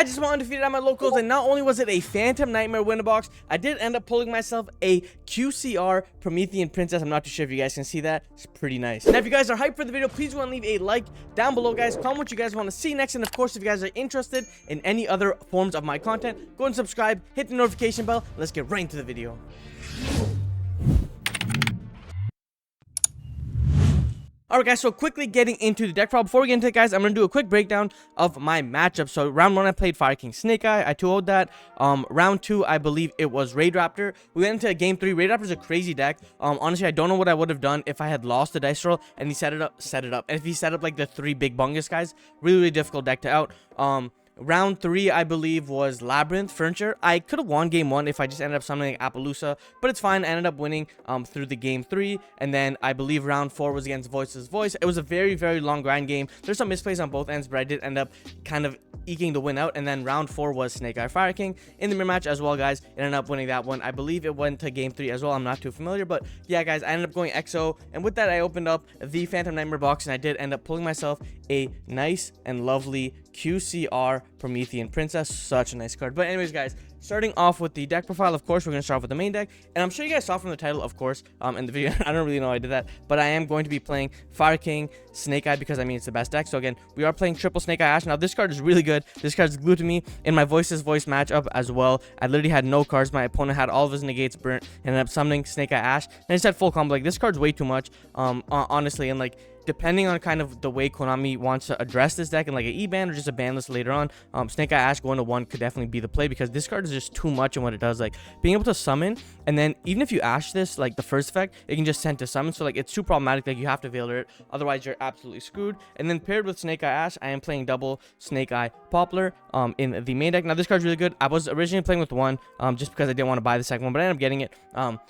just went undefeated at my locals, and not only was it a Phantom Nightmare winner box, I did end up pulling myself a QCR Promethean Princess. I'm not too sure if you guys can see that. It's pretty nice. Now, if you guys are hyped for the video, please go and leave a like down below, guys. Comment what you guys want to see next, and of course, if you guys are interested in any other forms of my content, go and subscribe, hit the notification bell. Let's get right into the video. Alright guys, so quickly getting into the deck file. Before we get into it, guys, I'm going to do a quick breakdown of my matchup. So round 1, I played Fire King Snake Eye. I 2-0'd that. Round 2, I believe it was Raid Raptor. We went into game 3. Raid Raptor's a crazy deck. Honestly, I don't know what I would have done if I had lost the dice roll and he set it up. And if he set up like the 3 big bungus guys, really difficult deck to out. Round 3, I believe, was Labyrinth Furniture. I could have won game 1 if I just ended up summoning like Appaloosa, but it's fine. I ended up winning through the game 3, and then I believe round 4 was against Voice's Voice. It was a very long grind game. There's some misplays on both ends, but I did end up kind of eking the win out. And then round 4 was Snake Eye Fire King in the mirror match as well, guys. It ended up winning that one. I believe it went to game 3 as well. I'm not too familiar, but yeah, guys, I ended up going XO, and with that, I opened up the Phantom Nightmare box, and I did end up pulling myself a nice and lovely QCR Promethean Princess. Such a nice card. But anyways, guys, starting off with the deck profile, of course, we're going to start off with the main deck. And I'm sure you guys saw from the title, of course, in the video. I don't really know I did that, but I am going to be playing Fire King Snake Eye because, I mean, it's the best deck. So again, we are playing triple Snake Eye Ash. Now, this card is really good. This card is glued to me in my Voice's Voice matchup as well. I literally had no cards. My opponent had all of his negates burnt and ended up summoning Snake Eye Ash. And I just had full combo. Like, this card's way too much, honestly, and like, depending on kind of the way Konami wants to address this deck in like an E-ban or just a ban list later on, Snake Eye Ash going to 1 could definitely be the play because this card is just too much in what it does. Like, being able to summon, and then even if you Ash this, like the first effect, it can just send to summon. So like, it's too problematic. Like, you have to Veiler it, otherwise you're absolutely screwed. And then paired with Snake Eye Ash, I am playing double Snake Eye Poplar in the main deck. Now, this card's really good. I was originally playing with 1 just because I didn't want to buy the second one, but I ended up getting it.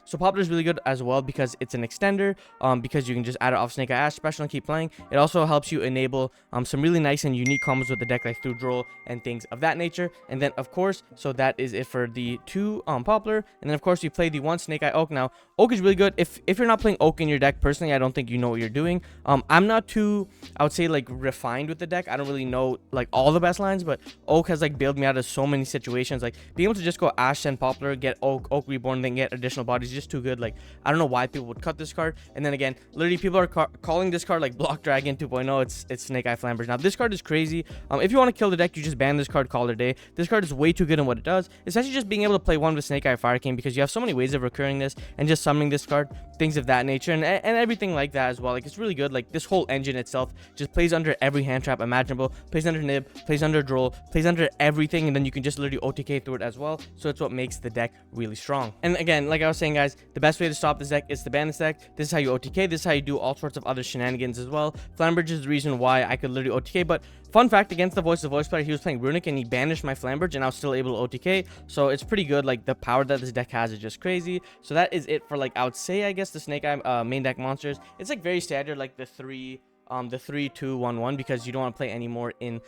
So Poplar is really good as well because it's an extender, because you can just add it off Snake Eye Ash special and keep playing. It also helps you enable some really nice and unique combos with the deck, like through Droll and things of that nature. And then, of course, so that is it for the 2 Poplar. And then, of course, you play the 1 Snake Eye Oak. Now, Oak is really good. If you're not playing Oak in your deck, personally, I don't think you know what you're doing. I'm not too, I would say, like, refined with the deck. I don't really know, like, all the best lines, but Oak has, like, bailed me out of so many situations. Like, being able to just go Ash and Poplar, get Oak Reborn, then get additional bodies, just too good. Like, I don't know why people would cut this card. And then, again, literally, people are calling this card, like, Block Dragon 2.0. It's Snake Eye Flamberge. Now, this card is crazy. If you want to kill the deck, you just ban this card, call it a day. This card is way too good in what it does. Essentially, just being able to play 1 with Snake Eye Fire King because you have so many ways of recurring this and just summoning this card, things of that nature, and everything like that as well. Like, it's really good. Like, this whole engine itself just plays under every hand trap imaginable, plays under Nib, plays under Droll, plays under everything, and then you can just literally OTK through it as well. So it's what makes the deck really strong. And again, like I was saying, guys, the best way to stop this deck is to ban this deck. This is how you OTK. This is how you do all sorts of other shenanigans as well. Flamberge is the reason why I could literally OTK. But fun fact, against the Voice player, he was playing Runic and he banished my Flamberge, and I was still able to OTK. So it's pretty good. Like, the power that this deck has is just crazy. So that is it for, like, I would say, I guess, the Snake Eye main deck monsters. It's like very standard, like the 3-2-1-1, because you don't want to play any more in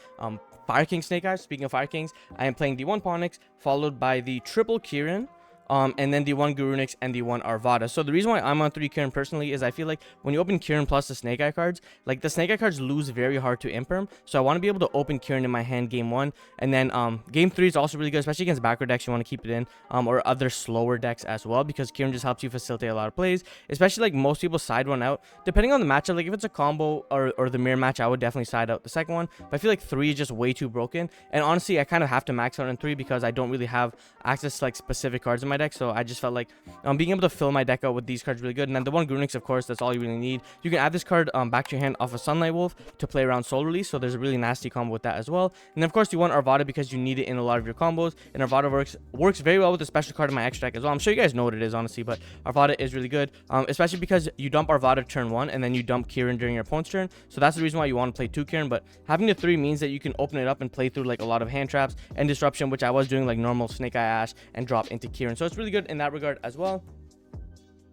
Fire King Snake Eye. Speaking of Fire Kings, I am playing the 1 Ponix followed by the triple Kirin, and then the 1 Gurunix and the 1 Arvada. So the reason why I'm on 3 Kirin personally is I feel like when you open Kirin plus the Snake Eye cards, like, the Snake Eye cards lose very hard to imperm. So I want to be able to open Kirin in my hand game 1, and then game 3 is also really good, especially against backward decks. You want to keep it in, or other slower decks as well, because Kirin just helps you facilitate a lot of plays, especially like most people side 1 out depending on the matchup. Like, if it's a combo or the mirror match, I would definitely side out the second one, but I feel like 3 is just way too broken. And honestly, I kind of have to max out in 3 because I don't really have access to like specific cards in my deck. So I just felt like being able to fill my deck out with these cards really good. And then the 1 Grunix, of course, that's all you really need. You can add this card back to your hand off a Sunlight Wolf to play around Soul Release, so there's a really nasty combo with that as well. And then, of course, you want Arvada because you need it in a lot of your combos, and Arvada works very well with the special card in my extra deck as well. I'm sure you guys know what it is, honestly, but Arvada is really good, especially because you dump Arvada turn 1 and then you dump Kirin during your opponent's turn. So that's the reason why you want to play 2 Kirin. But having the 3 means that you can open it up and play through like a lot of hand traps and disruption, which I was doing like normal Snake Eye Ash, and drop into Kirin. So it's really good in that regard as well.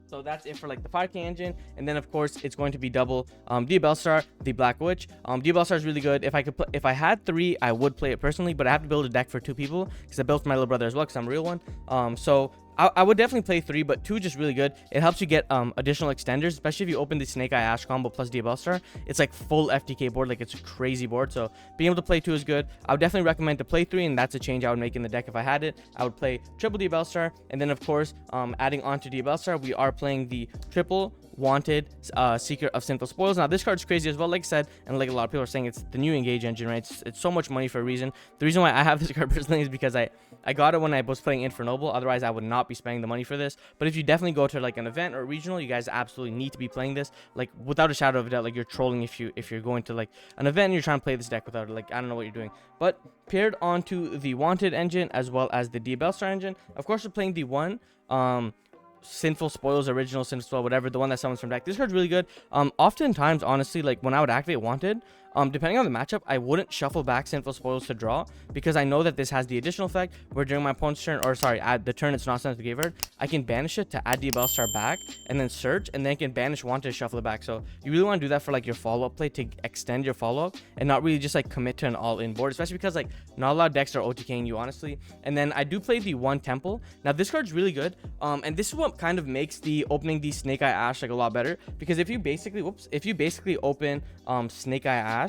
So that's it for like the Fire King engine. And then of course it's going to be double Diabellstar, the Black Witch. Diabellstar is really good. If I had 3, I would play it personally, but I have to build a deck for 2 people because I built for my little brother as well because I'm a real one. So I would definitely play 3, but 2 just really good. It helps you get additional extenders, especially if you open the Snake Eye Ash combo plus Diabellstar. It's like full FTK board, like it's a crazy board. So being able to play 2 is good. I would definitely recommend to play 3, and that's a change I would make in the deck if I had it. I would play triple Diabellstar, and then of course, adding on to Diabellstar, we are playing the triple Wanted Seeker of Sinful Spoils. Now this card's crazy as well, like I said, and like a lot of people are saying, it's the new engage engine, right? It's so much money for a reason. The reason why I have this card personally is because I got it when I was playing Infernoble. Otherwise I would not be spending the money for this. But if you definitely go to like an event or regional, you guys absolutely need to be playing this, like without a shadow of a doubt. Like you're trolling if you're going to like an event and you're trying to play this deck without it. Like I don't know what you're doing. But paired onto the Wanted engine as well as the Diabellstar engine, of course we're playing the one Sinful Spoils, original Sinful Spoil, whatever, the one that summons from deck. This card's really good. Oftentimes, honestly, like when I would activate Wanted, depending on the matchup, I wouldn't shuffle back Sinful Spoils to draw, because I know that this has the additional effect where during my opponent's turn, or sorry, at the turn it's not sent to the graveyard, I can banish it to add Diabellstar back and then search, and then I can banish Wanted to shuffle it back. So you really want to do that for like your follow-up play to extend your follow-up and not really just like commit to an all-in board, especially because like not a lot of decks are OTKing you, honestly. And then I do play the one Temple. Now this card's really good, and this is what kind of makes the opening the Snake Eye Ash like a lot better, because if you basically open Snake Eye Ash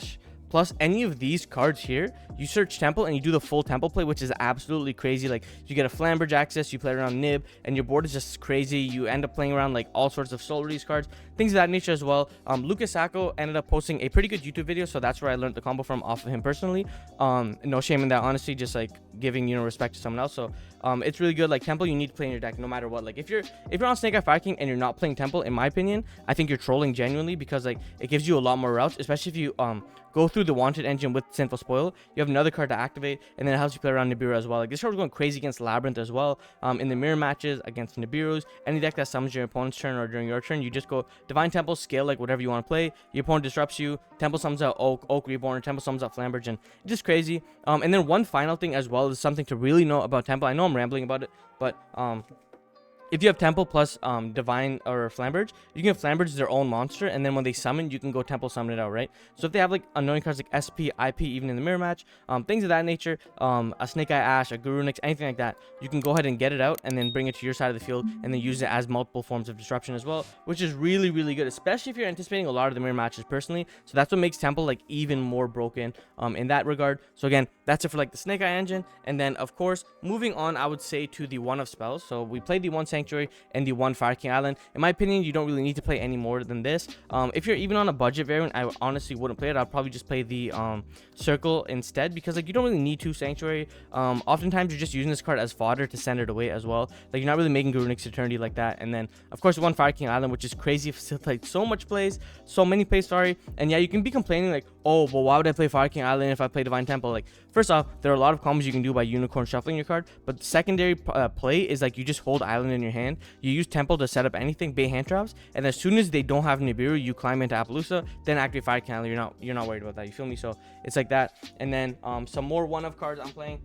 plus any of these cards here, you search Temple and you do the full Temple play, which is absolutely crazy. Like you get a Flambridge access, you play around Nib, and your board is just crazy. You end up playing around like all sorts of soul release cards, things of that nature as well. Lucas Sacco ended up posting a pretty good YouTube video, so that's where I learned the combo from, off of him personally. No shame in that, honestly, just like giving, you know, respect to someone else. So it's really good. Like Temple, you need to play in your deck no matter what. Like if you're on Snake Eye Fire King and you're not playing Temple, in my opinion, I think you're trolling genuinely, because like it gives you a lot more routes, especially if you go through the Wanted engine with Sinful Spoil. You have another card to activate, and then it helps you play around Nibiru as well. Like this card was going crazy against Labyrinth as well. In the mirror matches against Nibiru's, any deck that summons your opponent's turn or during your turn, you just go Divine Temple, scale like whatever you want to play. Your opponent disrupts you, Temple summons out Oak Reborn, Temple summons out Flambridge, and it's just crazy. And then one final thing as well is something to really know about Temple. I know I'm rambling about it, but if you have Temple plus Divine or Flambridge, you can give Flambridge their own monster, and then when they summon, you can go Temple summon it out, right? So if they have like annoying cards like SP, IP, even in the mirror match, things of that nature, a Snake Eye Ash, a Guru Nix, anything like that, you can go ahead and get it out and then bring it to your side of the field and then use it as multiple forms of disruption as well, which is really, really good, especially if you're anticipating a lot of the mirror matches personally. So that's what makes Temple like even more broken in that regard. So again, that's it for like the Snake Eye engine. And then of course, moving on, I would say to the one of spells. So we played the one Sanctuary and the one Fire King Island. In my opinion, you don't really need to play any more than this. If you're even on a budget variant, I honestly wouldn't play it. I'd probably just play the Circle instead, because like you don't really need two Sanctuary. Oftentimes you're just using this card as fodder to send it away as well. Like you're not really making Guru Nix Eternity like that. And then of course one Fire King Island, which is crazy, facilitates so much plays, so many plays, sorry. And yeah, you can be complaining like, oh, well, why would I play Fire King Island if I play Divine Temple? Like, first off, there are a lot of combos you can do by Unicorn shuffling your card, but the secondary play is like you just hold Island in your hand, you use Temple to set up anything, bait hand traps, and as soon as they don't have Nibiru, you climb into Appaloosa, then activate Fire King Island. You're not worried about that, you feel me? So it's like that. And then some more one of cards I'm playing.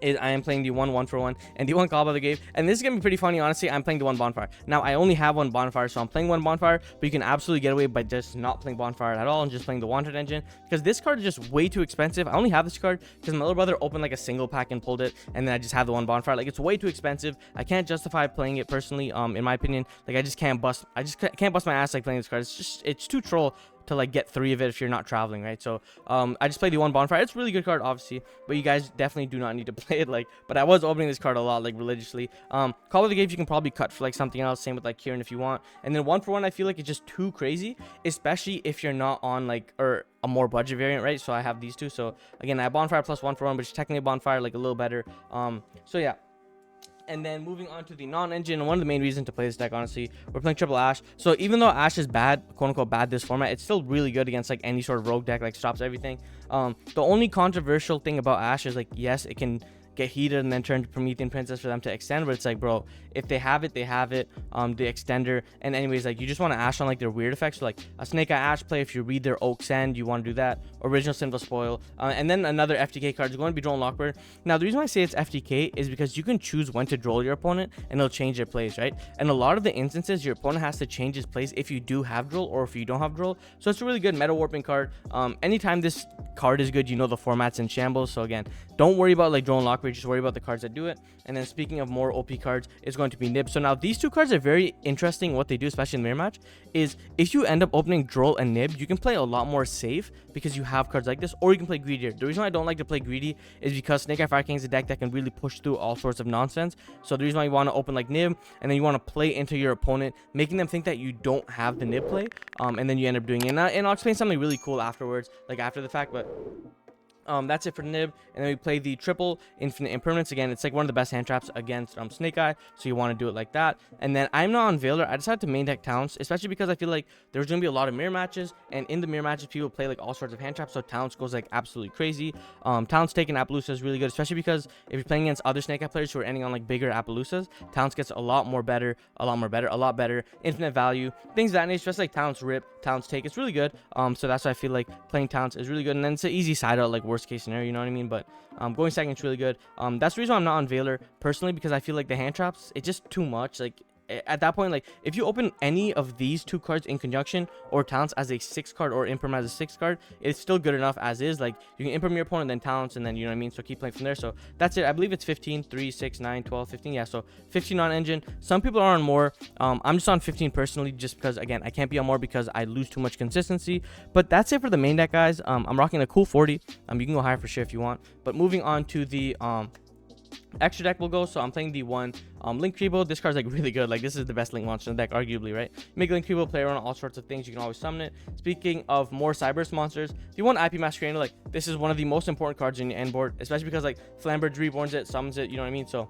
I am playing the one for one and the one Call the Gave, and this is gonna be pretty funny, honestly. I'm playing the one Bonfire. Now I only have one Bonfire, so I'm playing one Bonfire, but you can absolutely get away by just not playing Bonfire at all and just playing the Wanted engine, because this card is just way too expensive. I only have this card because my little brother opened like a single pack and pulled it, and then I just have the one Bonfire. Like, it's way too expensive. I can't justify playing it personally, in my opinion. Like, I just can't bust my ass like playing this card. It's too troll to like get 3 of it if you're not traveling, right? So I just played the one Bonfire. It's a really good card, obviously, but you guys definitely do not need to play it. Like, but I was opening this card a lot, like religiously. Call of the Games you can probably cut for like something else, same with like Kieran if you want. And then one for one, I feel like it's just too crazy, especially if you're not on like or a more budget variant, right? So I have these two. So again, I have Bonfire plus one for one, but it's technically Bonfire, like a little better. So yeah. And then moving on to the non-engine, one of the main reasons to play this deck, honestly, we're playing triple Ash. So even though Ash is bad, quote-unquote bad this format, it's still really good against like any sort of rogue deck, like stops everything. The only controversial thing about Ash is like, yes, it can get heated and then turn to Promethean Princess for them to extend, but it's like, bro, if they have it, they have it. The extender, and anyways, like, you just want to Ash on like their weird effects. So like a Snake Eye Ash play, if you read their Oak Send, you want to do that. Original Sinful Spoil, and then another FTK card is going to be Droll and Lockbird. Now the reason why I say it's FTK is because you can choose when to Droll your opponent and it'll change their plays, right? And a lot of the instances your opponent has to change his plays if you do have Droll or if you don't have Droll. So it's a really good meta warping card. Anytime this card is good, you know the format's in shambles. So again, don't worry about like drone lock rage, just worry about the cards that do it. And then speaking of more OP cards, it's going to be nib. So now these two cards are very interesting. What they do, especially in the mirror match, is if you end up opening droll and nib, you can play a lot more safe because you have cards like this, or you can play greedier. The reason why I don't like to play greedy is because Snake Eye Fire King is a deck that can really push through all sorts of nonsense. So the reason why you want to open like nib, and then you want to play into your opponent, making them think that you don't have the nib play, and then you end up doing it. And I'll explain something really cool afterwards, like after the fact, but that's it for the nib. And then we play the triple infinite impermanence. Again, it's like one of the best hand traps against Snake Eye, so you want to do it like that. And then I'm not on Veiler. I decided to main deck Towns, especially because I feel like there's going to be a lot of mirror matches, and in the mirror matches people play like all sorts of hand traps, so Towns goes like absolutely crazy. Towns taking Appaloosa is really good, especially because if you're playing against other Snake Eye players who are ending on like bigger Appaloosas, Towns gets a lot better. Infinite value, things of that nature, just like Towns rip, Towns take. It's really good. So that's why I feel like playing Towns is really good. And then it's an easy side out, like worst case scenario, you know what I mean? But going second is really good. That's the reason why I'm not on Veiler personally, because I feel like the hand traps, it's just too much. Like at that point, like if you open any of these two cards in conjunction, or Talents as a 6 card or Imperm as a 6 card, it's still good enough as is. Like you can Imperm your opponent, then Talents, and then you know what I mean, so keep playing from there. So that's it. I believe it's 15, 3, 6, 9, 12, 15. Yeah, so 15 on engine. Some people are on more. I'm just on 15 personally, just because again I can't be on more because I lose too much consistency. But that's it for the main deck, guys. I'm rocking a cool 40. You can go higher for sure if you want. But moving on to the extra deck will go. So I'm playing the one Link Kribo. This card's like really good. Like this is the best Link monster in the deck, arguably, right? Make Link Kribo play around all sorts of things. You can always summon it. Speaking of more Cyberse monsters, if you want IP Masquerader, like this is one of the most important cards in your end board, especially because like Flamberge reborns it, summons it, you know what I mean? So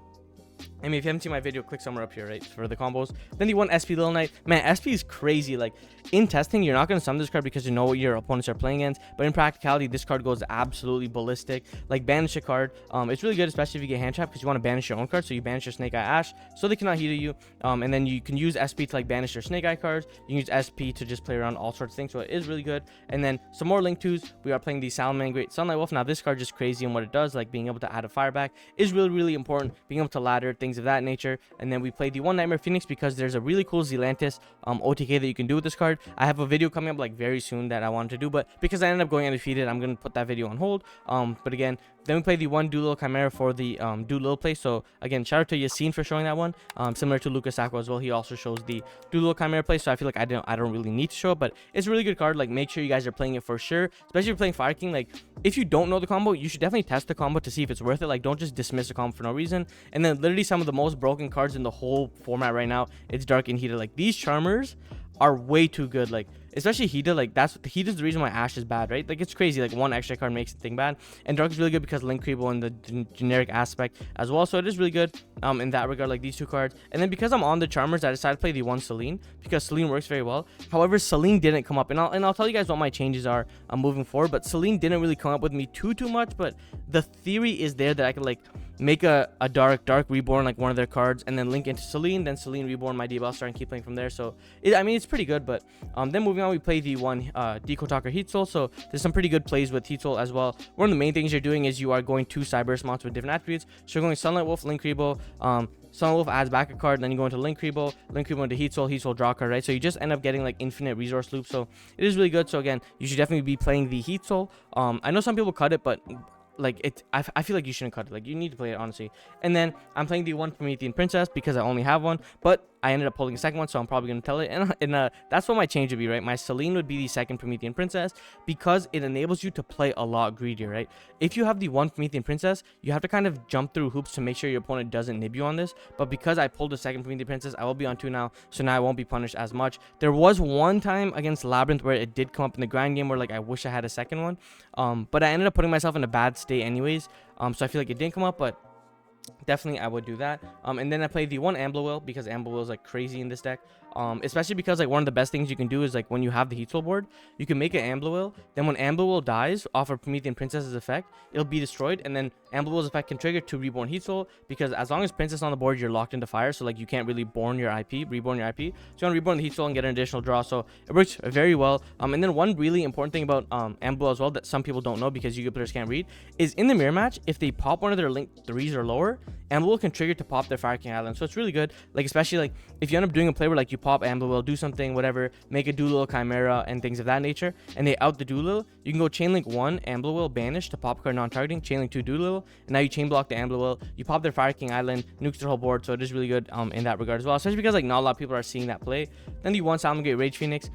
I mean, if you haven't seen my video, click somewhere up here, right, for the combos. Then the one SP Little Knight. Man, SP is crazy. Like, in testing, you're not going to summon this card because you know what your opponents are playing against. But in practicality, this card goes absolutely ballistic. Like, banish a card. It's really good, especially if you get hand trap, because you want to banish your own card. So you banish your Snake Eye Ash, so they cannot heal you. And then you can use SP to, like, banish your Snake Eye cards. You can use SP to just play around all sorts of things. So it is really good. And then some more Link 2s. We are playing the Salamander Great Sunlight Wolf. Now, this card is just crazy in what it does. Like, being able to add a fire back is really, really important. Being able to ladder, things of that nature. And then we play the one Nightmare Phoenix because there's a really cool Zelantis OTK that you can do with this card. I have a video coming up like very soon that I wanted to do, but because I ended up going undefeated, I'm going to put that video on hold. But again, then we play the one Duel Chimera for the Duel play. So again, shout out to Yassine for showing that one. Similar to Lucas Sacco as well, he also shows the Duel Chimera play. So I feel like I don't really need to show it, but it's a really good card. Like, make sure you guys are playing it for sure, especially if you're playing Fire King. Like, if you don't know the combo, you should definitely test the combo to see if it's worth it. Like, don't just dismiss a combo for no reason. And then literally some of the most broken cards in the whole format right now, it's Dark and Heated. Like, these Charmers are way too good. Like, especially Heated, like Heated's the reason why Ash is bad, right? Like, it's crazy. Like, one extra card makes the thing bad. And Dark is really good because Link Kribo and the generic aspect as well. So it is really good in that regard, like these two cards. And then because I'm on the Charmers, I decided to play the one Celine because Celine works very well. However, Celine didn't come up, and I'll tell you guys what my changes are moving forward. But Celine didn't really come up with me too much. But the theory is there that I could like make a dark reborn, like one of their cards, and then link into Celine, then Celine reborn my DBL star and keep playing from there. So I mean, it's pretty good. But then moving on, we play the one Deco Talker Heat Soul. So there's some pretty good plays with Heat Soul as well. One of the main things you're doing is you are going to Cyberse monsters with different attributes. So you're going Sunlight Wolf, Link Kribo. Sunlight Wolf adds back a card, then you go into Link Kribo into Heat Soul draw card, right? So you just end up getting like infinite resource loop. So it is really good. So again, you should definitely be playing the Heat Soul. I know some people cut it, but like I feel like you shouldn't cut it. Like, you need to play it, honestly. And then I'm playing the one Promethean Princess because I only have one, but I ended up pulling a second one, so I'm probably going to tell it. And that's what my change would be, right? My Celine would be the second Promethean Princess because it enables you to play a lot greedier, right? If you have the one Promethean Princess, you have to kind of jump through hoops to make sure your opponent doesn't nib you on this. But because I pulled the second Promethean Princess, I will be on 2 now, so now I won't be punished as much. There was one time against Labyrinth where it did come up in the grind game where like I wish I had a second one. But I ended up putting myself in a bad state anyways. So I feel like it didn't come up, but definitely I would do that. And then I played the one Ambler because Ambler is like crazy in this deck, especially because like one of the best things you can do is like when you have the Heat Soul board, you can make an Ambler. Then when Ambler dies off of Promethean Princess's effect, it'll be destroyed, and then Ambler's effect can trigger to reborn Heat Soul, because as long as Princess on the board, you're locked into fire, so like you can't really reborn your IP. So you want to reborn the Heat Soul and get an additional draw. So it works very well. And then one really important thing about Ambler as well that some people don't know because Yu-Gi-Oh players can't read is in the mirror match, if they pop one of their Link 3s or lower, Amber can trigger to pop their Fire King Island. So it's really good. Like, especially like if you end up doing a play where like you pop Amber, do something, whatever, make a Duel Chimera and things of that nature, and they out the Duel, you can go chain link 1 Amber banish to pop card non-targeting, chain link 2 Duel, and now you chain block the Amber, you pop their Fire King Island, nukes their whole board. So it is really good in that regard as well, especially because like not a lot of people are seeing that play. Then the 1 Salmon Rage Phoenix,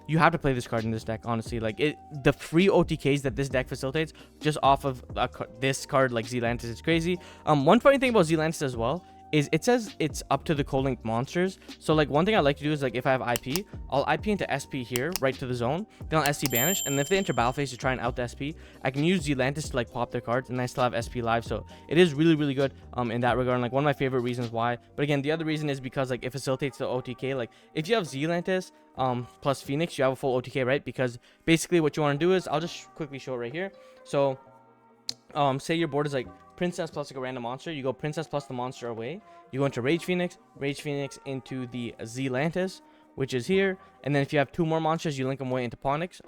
you have to play this card in this deck, honestly. Like the free OTKs that this deck facilitates just off of this card like Zealantis, it's crazy. One funny thing about Zealantis as well is it says it's up to the co-linked monsters. So like one thing I like to do is like if I have IP, I'll IP into SP here right to the zone, then I'll SC banish, and if they enter battle phase to try and out the SP, I can use Zealantis to like pop their cards, and I still have SP live. So it is really good in that regard, and like one of my favorite reasons why. But again, the other reason is because like it facilitates the OTK. Like if you have Zealantis plus Phoenix, you have a full OTK, right? Because basically what you want to do is, I'll just quickly show it right here. So say your board is like Princess plus like a random monster, you go Princess plus the monster away, you go into Rage Phoenix into the Zealantis, which is here, and then if you have 2 more monsters, you link them away into Phoenix,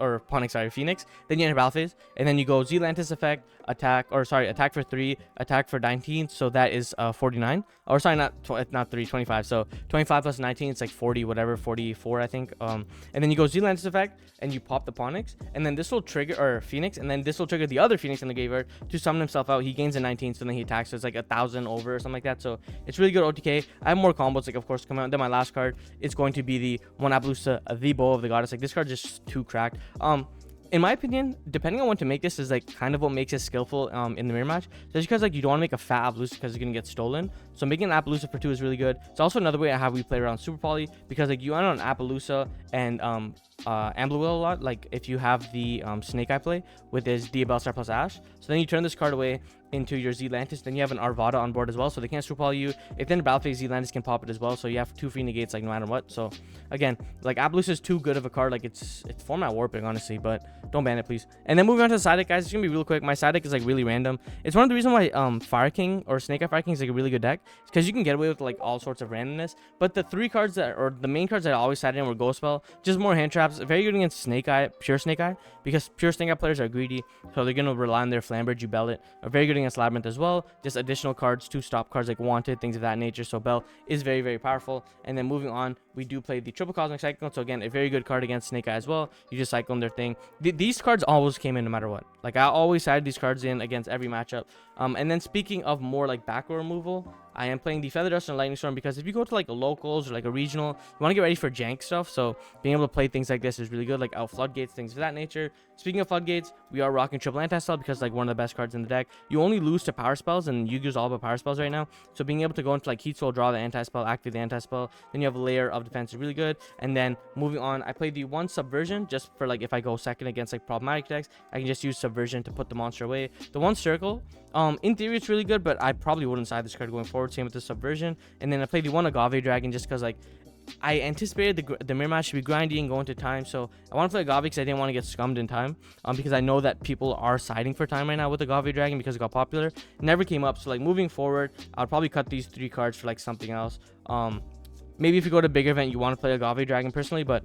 then you enter battle phase, and then you go Zealantis effect, attack for 3, attack for 19, so that is 49, or sorry, not 3, 25, so 25 plus 19, it's like 40, whatever, 44, I think, and then you go Zealantis effect, and you pop the Phoenix, and then this will trigger, or Phoenix, and then this will trigger the other Phoenix in the graveyard to summon himself out. He gains a 19, so then he attacks, so it's like 1,000 over or something like that, so it's really good OTK. I have more combos, like of course, come out. Then my last card is going to be the 1 Appaloosa, the Bow of the Goddess. Like this card is just too cracked. In my opinion, depending on when to make this is like kind of what makes it skillful in the mirror match. Just because like you don't want to make a fat Appaloosa because it's gonna get stolen. So making an Appaloosa for 2 is really good. It's also another way how we play around Super Poly, because like you end on Appaloosa and Ambler a lot. Like if you have the Snake Eye play with his Diabellstar plus Ash, so then you turn this card away into your Zealantis, then you have an Arvada on board as well, so they can't Super Poly you. If then battle phase, Zealantis can pop it as well, so you have 2 free negates like no matter what. So again, like Appaloosa is too good of a card. Like it's format warping, honestly, but don't ban it, please. And then moving on to the side deck, guys, it's gonna be real quick. My side deck is like really random. It's one of the reasons why Fire King or Snake Eye Fire King is like a really good deck. It's because you can get away with like all sorts of randomness. But the 3 cards that, or the main cards that I always sat in were Ghost Spell, just more hand traps. Very good against Snake Eye, pure Snake Eye, because pure Snake Eye players are greedy, so they're gonna rely on their Flamber, Jubel. Are very good against Labyrinth as well. Just additional cards to stop cards like Wanted, things of that nature. So Bell is very powerful. And then moving on, we do play the Triple Cosmic Cyclone. So again, a very good card against Snake Eye as well. You just cyclone their thing. These cards always came in no matter what. Like I always had these cards in against every matchup. And then speaking of more like back row removal, I am playing the Feather Dust and Lightning Storm, because if you go to like a locals or like a regional, you want to get ready for jank stuff. So being able to play things like this is really good, like out Floodgates, things of that nature. Speaking of Floodgates, we are rocking triple anti-spell because like one of the best cards in the deck. You only lose to power spells, and Yu-Gi-Oh's all about power spells right now. So being able to go into like Heat Soul, draw the anti-spell, activate the anti-spell, then you have a layer of defense is really good. And then moving on, I played the 1 Subversion just for like if I go second against like problematic decks, I can just use Subversion to put the monster away. The 1 Circle, in theory it's really good, but I probably wouldn't side this card going forward. Same with the Subversion. And then I played the 1 Agave Dragon just because like I anticipated the mirror match to be grindy and go into time, so I want to play Agave because I didn't want to get scummed in time, because I know that people are siding for time right now with Agave Dragon because it got popular. It never came up, so like moving forward, I'll probably cut these 3 cards for like something else. Maybe if you go to a bigger event, you want to play Agave Dragon personally, but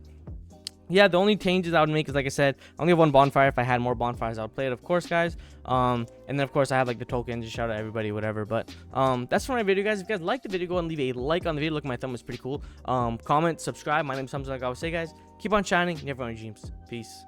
yeah, the only changes I would make is, like I said, I only have 1 bonfire. If I had more bonfires, I would play it, of course, guys. And then, of course, I have, like, the tokens. Just shout out everybody, whatever. But that's for my video, guys. If you guys like the video, go and leave a like on the video. Look, my thumb is pretty cool. Comment, subscribe. My name's Samson, like I always say, guys. Keep on shining. Never on your dreams. Peace.